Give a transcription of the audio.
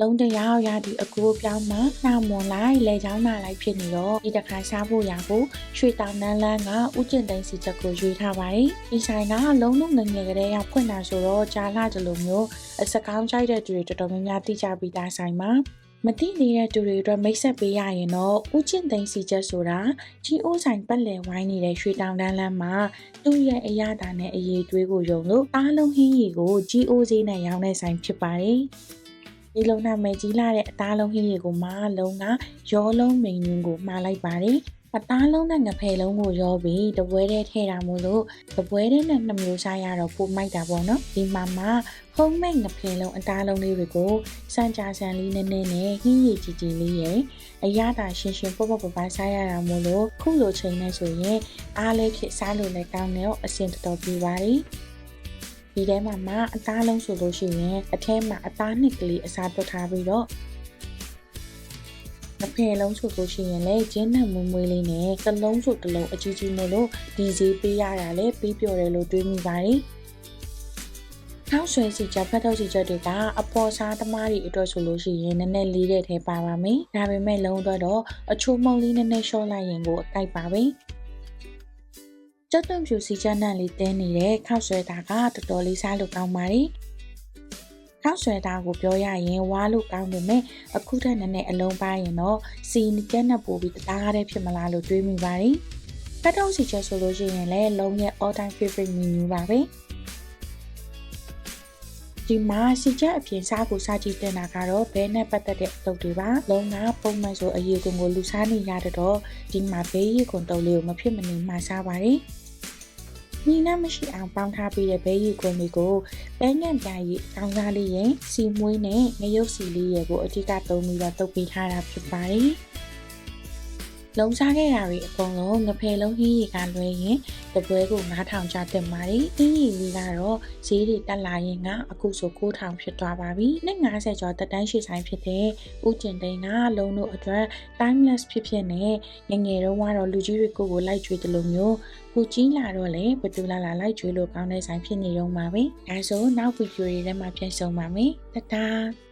လုံးတယောက်ရာဒီအကူပြောင်းမှနှာမွန်လိုက်လေချောင်းနာလိုက်ဖြစ်နေတော့ဒီတခါစားဖို့ရဖို့ရွှေတောင်တန်းလန်းကဥကျင့်သိန်းစီချက်ကိုရွေးထားပါတယ်ဒီဆိုင်ကလုံးလုံးငငယ်ကလေးကဖွင့်တာဆိုတော့ကြားလာကြလို့မျိုးအစကောင်းကြိုက်တဲ့သူတွေတော်တော်များများသိကြပြီးသားဆိုင်မှာမသိနေတဲ့သူတွေအတွက်မိတ်ဆက်ပေးရရင်တော့ဥကျင့်သိန်းစီချက်ဆိုတာကြီးအိုးဆိုင်ပတ်လည်ဝိုင်းနေတဲ့ရွှေတောင်တန်းလန်းမှာသူ့ရဲ့အရသာနဲ့အရေးသွေးကိုယုံလို့အားလုံးဟင်းရီကိုကြီးအိုးစေးနဲ့ရောင်းတဲ့ဆိုင်ဖြစ်ပါတယ်ဒီလုံးနာမဲကြီးလာတဲ့အသားလုံးဟင်းရီကိုမှလုံးကရောလုံးမိန်ညင်းကိုမှားလိုက်ပါတယ်အသားလုံးနဲ့ငဖယ်လုံးကိုရောပြီးတပွဲတည်းထည့်တာမို့လို့တပွဲတည်းနဲ့2မျိုးစားရတော့ပိုမိုက်တာပေါ့နော်ဒီမှာမှဟုံးမိတ်ငဖယ်လုံးအသားလုံးလေးတွေကိုစံကြာဆန်လေးနည်းနည်းနဲ့ဟင်းရည်ကြီးကြီးလေးရယ်အရသာရှင်းရှင်းပေါ့ပေါ့ပစားရတာမို့လို့ခုလိုချိန်နဲ့ဆိုရင်အားလေးဖြစ်စားလို့လည်းကောင်းတယ်အဆင်တော်ပြေပါတယ်ဒီထဲမှာမှအသားလုံးဆိုလို့ရှိရင်အထဲမှာအသားနှစ်ကလေးအစားတွက်ထားပြီးတော့အဖေလုံးဆိုလို့ရှိရင်လည်းကျင်းနဲ့မွေးမွေးလေးနဲ့သလုံးဆိုတစ်လုံးအကြီးကြီးမို့လို့ဒီဈေးပေးရတာလည်းပြီးပြော်တယ်လို့တွေးမိပါတယ်။ထောက်ဆွဲစီချက်ဖတ်ထုတ်စီချက်တွေကအပေါ်စားသမားတွေအတွက်ဆိုလို့ရှိရင်နည်းနည်းလေးတဲ့ထဲပါပါမယ်။ဒါပေမဲ့လုံးတော့အချိုးမုံလေးနည်းနည်းရှော့လိုက်ရင်ကိုအကိုက်ပါပဲ။ကျက်သွန်ဖြူစီချက်နဲ့လေးတင်းနေတဲ့ခောက်ဆွဲတာကတော်တော်လေးစားလို့ကောင်းပါတယ်။ခောက်ဆွဲတာကိုပြောရရင်ဝါလို့ကောင်းပေမဲ့အခုထက်နည်းနည်းအလုံးပါရင်တော့စီနီကက်နဲ့ပို့ပြီးတအားတဲ့ဖြစ်မလားလို့တွေးမိပါတယ်။ဖတ်ထုတ်စီချက်ဆိုလို့ရှိရင်လည်းလုံးရဲ့ all time favorite menu ပါပဲ။ဒီမှာစီချက်အပြင်စားကိုစားကြည့်တင်တာကတော့ဘဲနဲ့ပတ်သက်တဲ့အလုပ်တွေပါလုံးကပုံမှန်ဆိုအရေးကုန်ကိုလူစားနေရတော့ဒီမှာဘေးရီကွန်တုံးလေးကိုမဖြစ်မနေမှာစားပါတယ်နီးနှမရှိအောင်ပေါင်းထားပြီးတဲ့ဘေးရီကွန်တွေကိုပဲညံ့ပြားရီကောင်းစားလေးရင်စီမွေးနဲ့ငရုတ်စီလေးရဲ့ကိုအထက်ကသုံးပြီးတော့တုပ်ပေးထားတာဖြစ်ပါတယ်လုံးစားခဲ့တာတွေအကုန်လုံးငဖယ်လုံးဟင်းရီကလွဲရင်တပွဲကို9000ကျတင်ပါတယ်ဟင်းရီလေးကတော့ဈေးတွေတက်လာရင်ကအခုဆို9000ဖြစ်သွားပါပြီနဲ့90ကျော်တက်တန်းရှိဆိုင်ဖြစ်တဲ့ဥကျင်သိန်းကလုံးတို့အတွက် timeless ဖြစ်နဲ့ငငယ်တုန်းကတော့လူကြီးတွေကိုလိုက်ကြွေးတယ်လို့မျိုးခုကြီးလာတော့လေဘတူလာလိုက်ကြွေးလို့ကောင်းတဲ့ဆိုင်ဖြစ်နေတော့မှာပဲဒါဆိုနောက်ဗီဒီယိုတွေထဲမှာပြန်ဆုံပါမယ်တတား